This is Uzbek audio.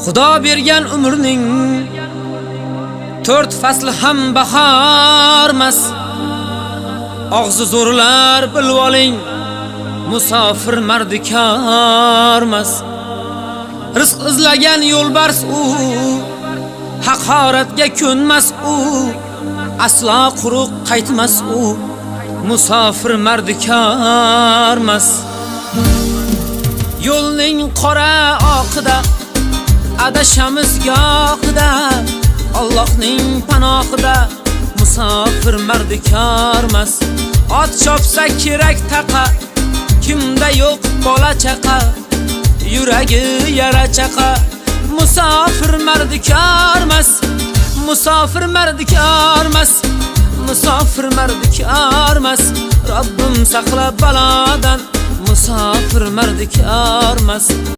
Xudo bergan umrning 4 fasli ham bahormas. Og'zi zo'rlar bilib oling, musofir mardikormas. Rizq izlagan yo'lbars u, haqoratga ko'nmas u, aslo quruq qaytmas u, musofir mardikormas. Yo'lning qora oqida adashamiz gohida, Allohning panohida musofir mardikormas. Ot chopsa kerak taqa, kimda yo'q bola chaqa, yuragi yara chaqa, musofir mardikormas. Musofir mardikormas, musofir mardikormas. Robbim saqla balodan, musofir mardikormas.